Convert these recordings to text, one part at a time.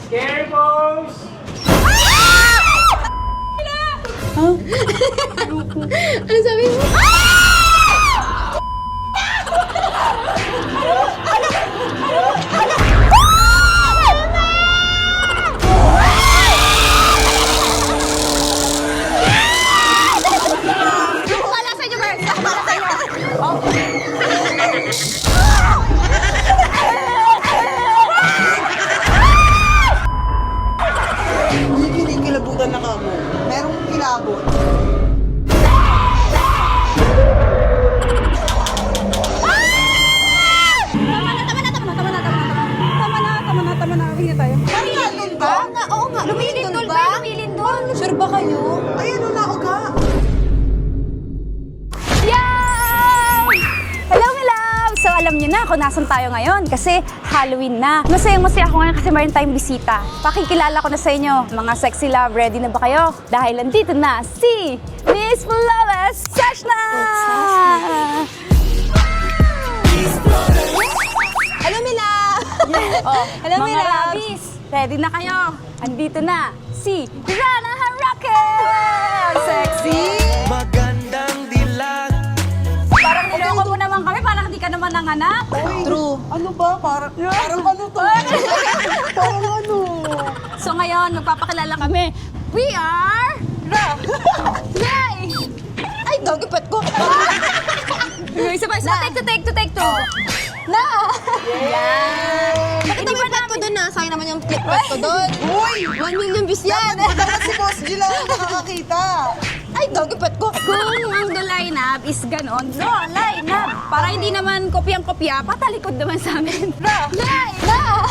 Scary pose! Ano sabi mo? Wala sa inyo, Bert! Wala sa inyo! Hindi kinikilabutan na kamo. Merong kilabot. Tama na. Hingi tayo. Ay, alin ba? Oo nga, lumilindol ba? Lumilindol. Sure ba kayo? Ay, ano na ako ka? Yay! Hello, my love! So, alam niyo na kung nasan tayo ngayon kasi Halloween na. Masaya ako ngayon kasi mayroon tayong bisita. Pakikilala ko na sa inyo. Mga sexy love, ready na ba kayo? Dahil nandito na si Miss Flawless Sashna! Hello, Mila! Oh, Hello, my mga loves. lovies, ready na kayo? Andito na si Rana Harake! Sexy! Magandang dilag. Parang niloko mo naman kami, parang hindi ka naman nanganak. True. Ano ba? Parang ano to? Parang ano? So ngayon, magpapakilala kami. We are... Nay! Ay, gagipet ko. Isa pa, take two. Na! Yan! Bakit naman yung pet ko doon na? Sayang naman yung clip pet ko doon. Uy! 1 million views yan. Dapat si Boss G lang ang nakakakita. Ay, gagipet ko. Kung ang do lineup is ganon, no, lineup. Para hindi naman kopyang-kopya, patalikod naman sa amin.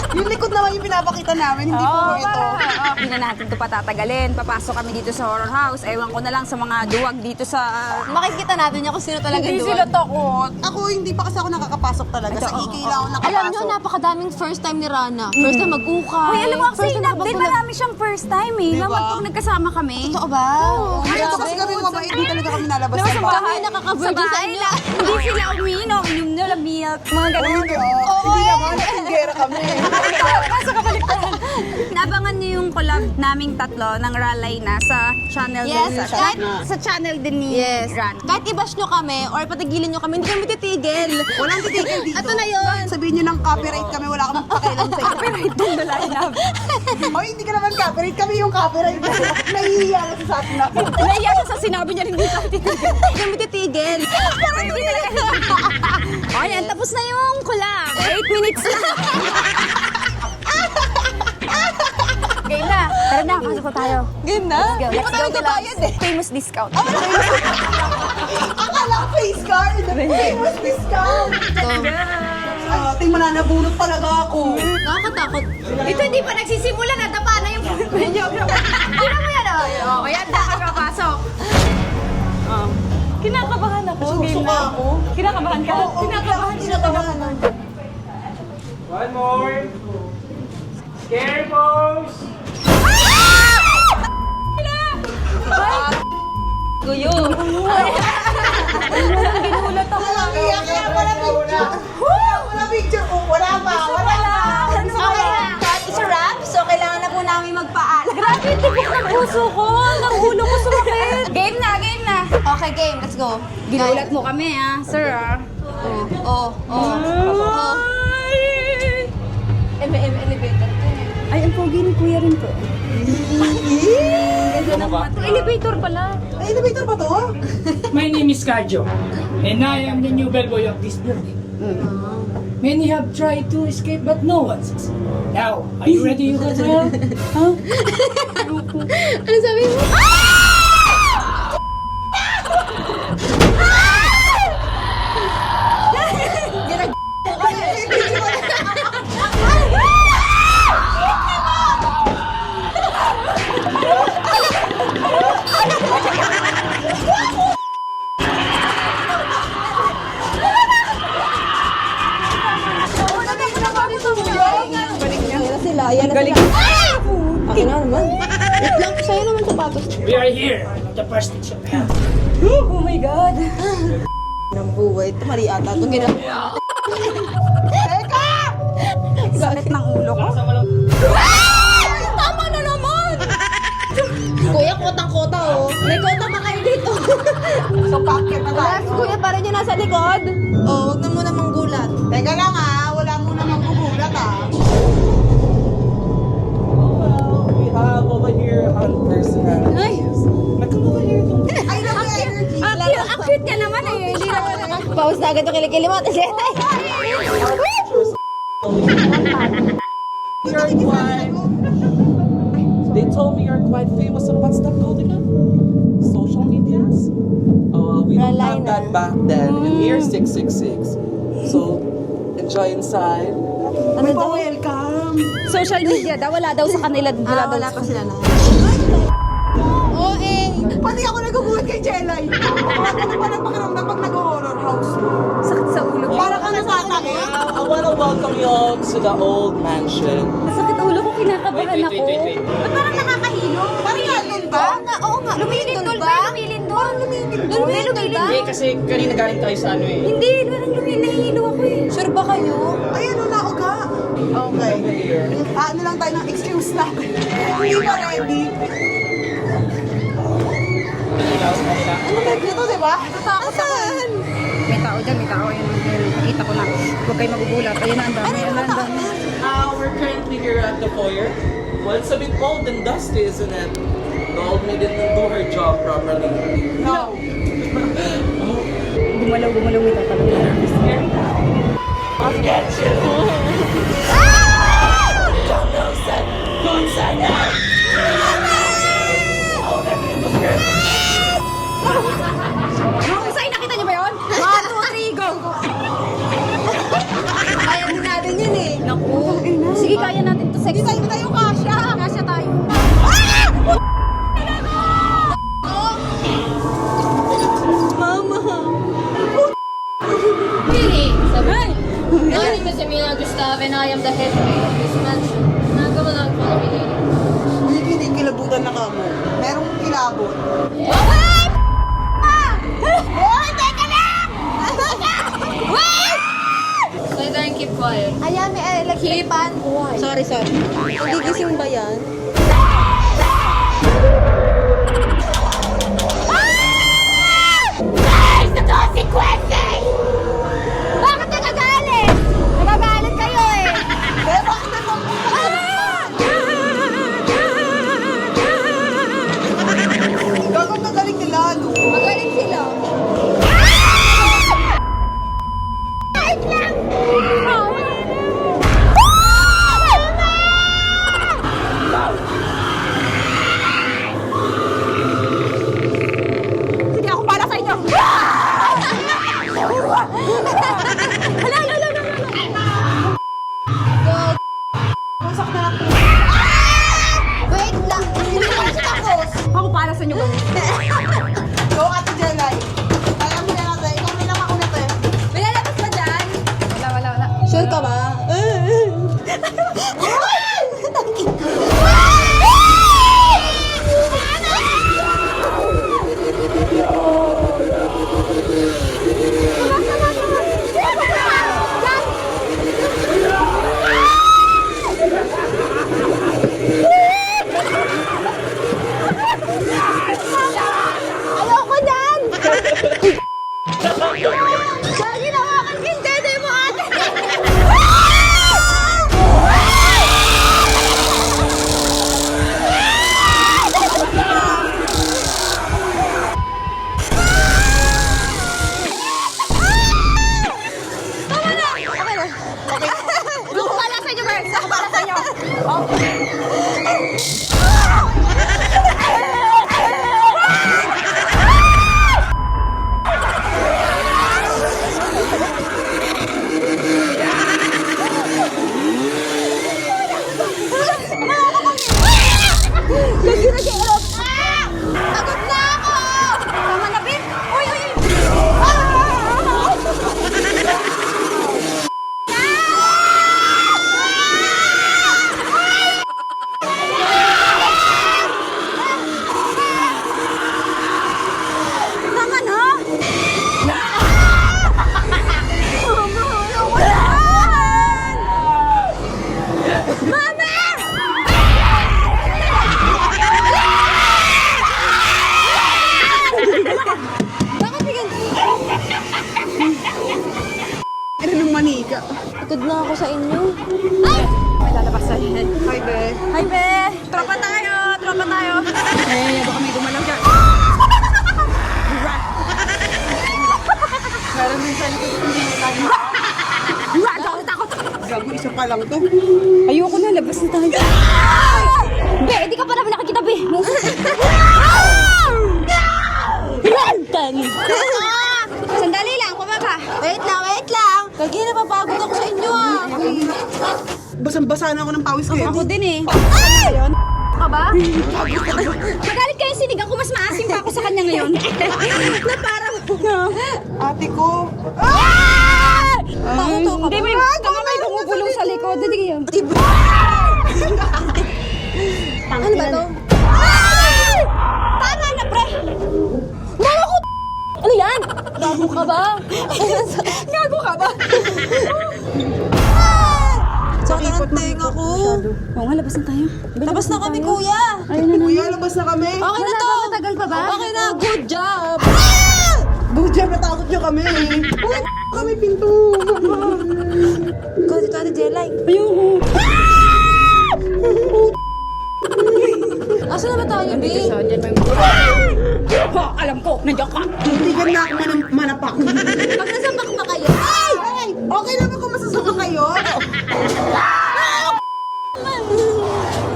Yung likod naman yung pinapakita namin, hindi po ito. Hindi na natin ito patatagalin. Papasok kami dito sa horror house. Ewan ko na lang sa mga duwag dito sa... Makikita natin niya kung sino talaga Hindi doon. sila takot. Ako, hindi pa kasi ako nakakapasok talaga. Sa EK lang ako nakapasok. Alam niyo, napakadaming first time ni Rana. First time mag-ukay. Uy, alam mo, First time actually, din marami siyang first time eh. Diba? Naman pag nagkasama kami. Totoo ba? Ito kasi kami mabait, hindi talaga kami nalabas Diba, sa sa bahay. Kami nakaka-virgin sa inyo. Hindi sila umiinom, inom nila milk, mga ganun. Hindi naman, tinggera kami. Nabangan niyo yung collab naming tatlo ng Ralay na sa channel Yes, din kahit- sa channel din ni Yes. Ran. Kahit i-bash nyo kami or patigilin nyo kami, hindi kami titigil. Walang titigil dito. Ito na yun. Sabihin nyo ng copyright kami, wala kami pakialam sa inyo. Copyright din the lineup. Hoy, hindi ka naman copyright, kami yung copyright. Nahihiya na sa atin na. Naiya siya sa sinabi niya hindi tayo titigil. Hindi kami titigil. O yan, tapos na yung collab. 8 minutes na. Game na. Tara na, pasok na tayo. Game na? Go, Hindi let's pa go, tayo Galabs. kabayad eh. Famous discount. Akala ko face card. Famous discount. Tingnan mo na, nabunot talaga ako. Nakakatakot. Ito hindi pa nagsisimula, nadapa na yung video. Tingnan mo yan, oh. Kaya handa ka papasok. Oh. Kinakabahan ako. Game Susuka na. ako. Kinakabahan ka? Kinakabahan. One more. Scary pose! Guyo. Ginulat ako. Iyak na pala picture. Wala picture po. Wala pa. Wala pa. Okay na. Kahit isa rap, so kailangan na po namin magpaalam. Grabe, tibok ng puso ko. Ng ulo ko sumakit. Game na. Okay, game. Let's go. Ginulat mo kami, sir, Oh. Elevator. Ay, ang pogi ni kuya rin to. Ganda ng mga to. Elevator pala. Ay, elevator ba to? My name is Carjo, and I am the new bellboy of this building. Many have tried to escape, but no one succeeded. Now, are you ready, you guys? Huh? Ano sabi mo? Ayan na Galing. sila. Akin na naman. Wait lang, sa'yo naman sapatos. We are here at the prestige of hell. Oh my God. Ng buhay. Ito mali ata. Ito ginagawa. Sakit ng ulo ko. Sa walang... likod? Oo, huwag na muna manggulat. Teka lang wala muna magugulat We have over here on personalities. Come over here. I love your energy. Ang cute niya naman eh. Hindi naman Pause na agad yung kilikili mo. You're quite. They told me you're quite famous on what's that called again? Social medias? Oh, we don't have that back then. In year 666. So, enjoy inside. May pa-welcome. Social media daw, wala daw sa kanila. Wala pa sila na. Pati ako nagugulat kay Jelay. Wala ka na ba ng pakiramdam pag nag-horror house? Sakit sa ulo. Para ka natatakot. I want to welcome you all to the old mansion. Sakit ulo ko, kinakabahan ako. Ba't parang nakakahilo? Parang lumilindol ba? Oo nga, lumilindol ba? Lumilindol. Lumilindol ba? Eh, kasi kanina galing tayo sa ano eh. Hindi, parang nahihilo ako eh. Sure ba kayo? Ayun, nauga. Okay. Ano lang tayo ng excuse natin. Hindi pa ready. Ano ba dito, di ba? Natatakot ako. May tao dyan, may tao. Ayun, nakita ko na. Huwag kayo magugulat. Ayun na, ang dami. Ayun na, ang dami. We're currently here at the foyer. Well, it's a bit cold and dusty, isn't it? The old maid didn't do her job properly. No. Gumalaw ito. I'll get you! Mga Say, nakita niyo ba yun? 1, 2, 3, go! Kaya din natin yun eh. Naku. Sige, kaya natin to sex. Hindi tayo kasya. Kasya tayo. Really? Sabi my name is Emilia Gustav and I am the head maid of this mansion. Nagawa lang po kami nila. Hindi kilabutan na kamo. Merong kilabot. Hoy, teka lang! Wait! Stay there and keep quiet. Ayan, may electripan. Sorry. Hindi gising ba yan? Guys, the consequences! Bakit nagagalit? Nagagalit kayo eh. Kaya bakit na Gagawin ka galing nila, no? Magaling sila. Wait lang! Sige, ako para sa inyo. Hala. Pusak na ako. Wait lang! Hindi ko kasi tapos. Ako para sa inyo. Go, Ate Jelay. Kaya mo yan natin. Ikaw nilang ako na to eh. May lalabas ba dyan? Wala. Sure ka ba? Ayoko dyan! Dahil ginawa kang hindi mo ate! Ako para sa inyo, Bert. Ako para sa inyo. Lagi na siya erot! Pagod na ako! Tama na, Bert. Uy. Good na ako sa inyo. May lalabas na yan. Hi, be. Hi, be! Tropa tayo! Tropa tayo! Eh, baka may gumalaw dyan. Meron din sa likod kung hindi mo lagi. Takot! Gago, isa pa lang to. Ayoko na, labas na tayo. Be, di ka pa naman nakikita, be. Sandali lang, kumaka. Wait lang. Lagi napapagod ako sa inyo ah. Basang-basa na ako ng pawis ko. Ako din eh. Ka ba? Magalit kayo sinigang ko, mas maasim pa ako sa kanya ngayon. Na parang... Ate ko. Hindi, may bumubulong sa likod. Hindi kayo. Ano ba to? Tama na, pre! Mama ko! Ano yan? Gago ka ba? Gago ka ba? Sakit ang tenga ko. Oo nga, labas na tayo. Labas na kami, kuya. Kuya, labas na kami. Okay na to. Matagal pa ba? Okay na, good job. Buja, natakot niyo kami. Uy, kami pinto. Ikaw dito, Ate Jelay. Ayoko. Asan na ba tayo, B? Ha, alam ko, nandiyan ka. Tindigan na ako manapak. Pag nasapak pa kayo. Ay! Okay lang ako masasama kayo.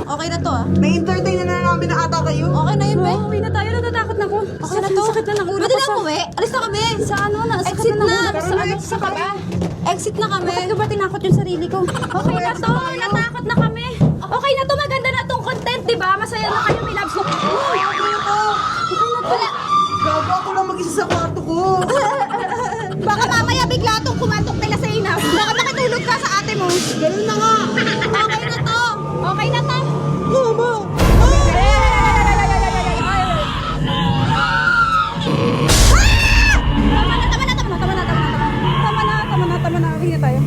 Okay na to ah. Na-entertain na namin na ata kayo. Okay na yun, be. Uwi na tayo, natatakot na ko. Okay na to. Sakit na ng ulo Pwede ko na sa... umuwi. Alis na kami. Sa ano na? Exit na. Sa ano? Sa kaba? Exit na kami. Bakit ko ba tinakot yung sarili ko? Okay na to, natakot na kami. Okay na to, maganda na tong content, di ba? Masaya na kayo, may loves na. Okay na to. Wala. Gago ako lang mag-isa sa kwarto ko. Baka mamaya bigla tong kumatok nila sa inap. Baka makatulog ka sa ate mo. Ganun na nga. Okay na to. Okay na to. Mama. Tama na. Uwi na tayo.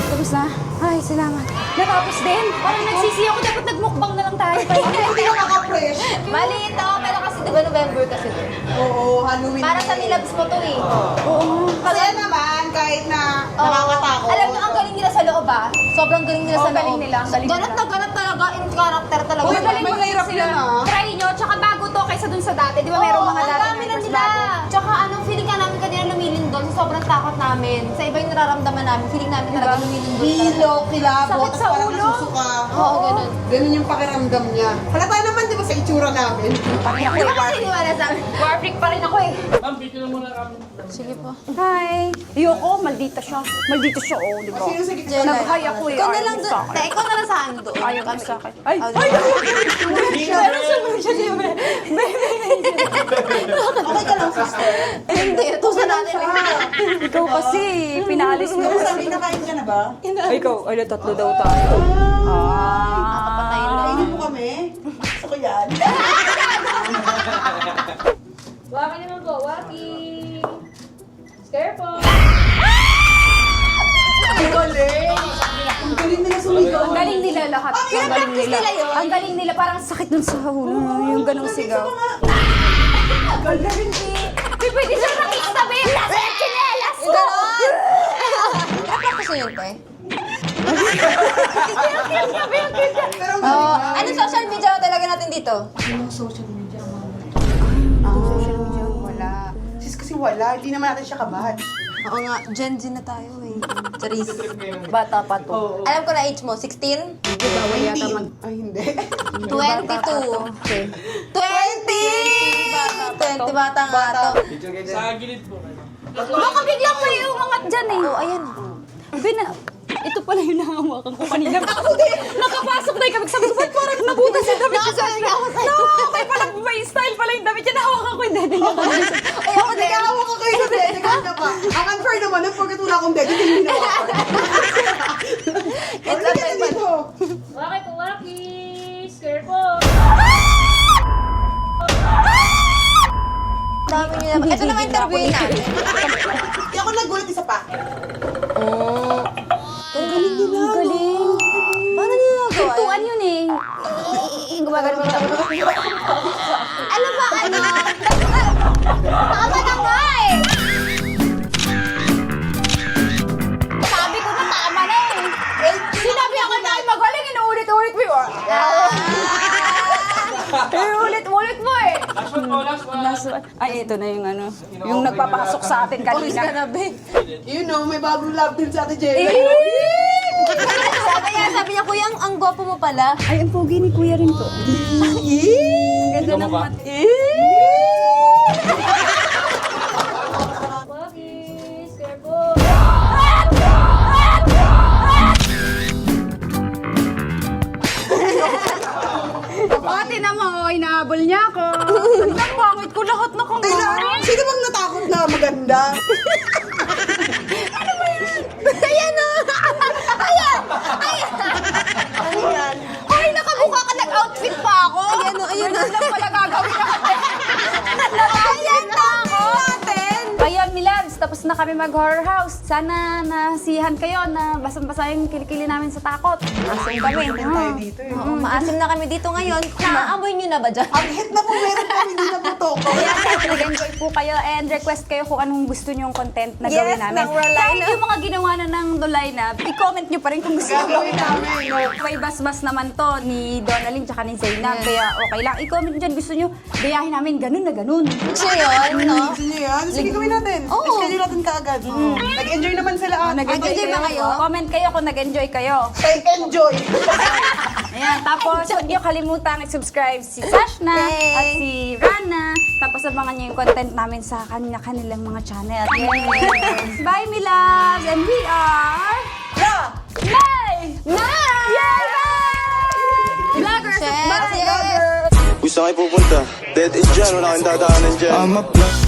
Tapos na? Ay, salamat. Natapos din. Parang nagsisiyo ko, dapat nagmukbang na lang tayo. Hindi na nakaka-fresh. Mali ito, pero kasi di ba November kasi to? Oo, Halloween. Para sa nilabs mo to eh. Kasi naman, kahit na Oo. nakakatakot. Alam niyo, ang galing nila sa loob ah. Sobrang galing nila sa loob. galing nila, ang galing Ganap nila. na ganap talaga, in character talaga. Uy, Magaling may magaling hirap sila. yan, ah. Try nyo, tsaka bago to kaysa dun sa dati. Di ba merong mga ang dati dami na members nila. bago? Tsaka anong feeling ka namin kanina lumilindol sa sobrang takot namin. Sa iba yung nararamdaman namin, feeling namin talaga lumilindol. Hilo, kilabo, Sakit tapos sa parang ulo. nasusuka. Oo, ganun. Ganun yung pakiramdam niya. Halata naman, di ba, sa itsura namin? Di ba kasi niwala sa amin? War freak pa rin ako eh. Ma'am, picture na muna kami. Sige po. Hi. Ayoko, maldita siya. Maldita siya, oh, di ba? Sino sa gitna? Jelay. Nag-hi ako eh. Ikaw na Ayaw lang niya doon. sa akin. Ikaw na lang sa akin doon. Ayaw niya sa akin. Ay! Oh, Ay! Okay ka lang, sister. Hindi, ito sa natin. Ikaw kasi, pinalis mo. Kamusta? Pinakain ka na ba? Ay, ikaw, ay, tatlo daw tayo. Nakapatay na. Kainin mo kami. Gusto ko yan. Waki naman po, waki. Scare po. Ang galing. Ang galing nila sumigaw. Ang galing nila lahat. Oh, Ang galing nila. nila yun. Ang galing nila, parang sakit dun sa ulo. Yung ganong sigaw. Ang galing ni... Pwede siya nakikitabi. Nasa chinelas ko! Ganon! Tapos yun, te. Ano social media talaga natin dito? Wala. Sis kasi wala. Hindi naman natin siya kabatch. Oo nga, Gen Z na tayo eh. Charis. Bata pa to. Oo. Alam ko na age mo, 16? Bawal yata mag... Ay, hindi. 22. 20! 20 bata nga to. Sa gilid po. Baka biglang may umangat dyan eh. Oh, ayan. Ito pala yung nahawakan ko kanina. Ako din! Nakapasok na yung kamig. Sabi ko, ba't parang nabutas yung damit ko? Okay pala, may style pala yung damit. Yan, nahawakan ko yung dede niya. Ay, ako din. Nakahawa ka kayo sa dede. Kanya pa. Ang unfair naman, yung pagkat wala akong dede, hindi hinawa ko. Ano ka na dito? Waki po, waki. Scare po. Dami niyo naman. Ito naman interview natin. Hindi ako nagulat isa pa. Ang galing nila. Ang galing. Paano nila nagawa? Tuan yun eh. Gumagano mo lang. Ano ba, ano? Tama na nga eh! Sabi ko na Ulit mo eh. Last one po, last one. Ay, ito na yung ano, yung nagpapasok sa atin kanina. You know, may bagong love team sa Ate Jay. Sabi niya, kuya, ang gwapo mo pala. Ay, ang pogi ni Kuya rin to. Ang ganda ng ba? mata. Puppies, careful. Ate naman, inahabol niya ako. Ang pangit ko lahat na kung Sino bang natakot na maganda? Ayan o! Ayan! Ayan! Ano yan? Ay, nakamukha ka nag-outfit pa ako. Ayan o, ayan o. Ganun lang pala gagawin natin. Ayan na ako! Ayun, mi loves, tapos na kami mag-horror house. Sana nasihan kayo na basang-basa yung kilikili namin sa takot. Maasim kami. Tayo dito eh. Oo, maasim na kami dito ngayon. Naaamoy nyo na ba dyan? Ang hit na po meron kami, hindi na po toko. Ayan, nag-enjoy po kayo and request kayo kung anong gusto nyo yung content na Yes, gawin namin. ng Rolina. Kahit yung mga ginawa na ng Dolina, i-comment nyo pa rin kung gusto nyo gawin namin. May bas-bas naman to ni Donalyn tsaka ni Zainab, kaya okay lang. I-comment nyo dyan, gusto nyo gayahin namin ganun na ganun. Gusto yun, no? Gusto niyo yan? Sige, gawin natin. Oo. Schedule natin kaagad. Nag-enjoy naman sila. Nag-enjoy ba kayo? Comment kayo kung nag-enjoy kayo. Take enjoy. Ayan, tapos huwag niyo kalimutan i-subscribe si Sashna Yay! at si Rana. Tapos abangan niyo yung content namin sa kanilang mga channel. Yes! Bye, my loves! And we are... Nay! Yay! Vloggers! Yes, Bye! yes. Kung saan kayo pupunta? Dead is dyan, wala kang dadaanan dyan.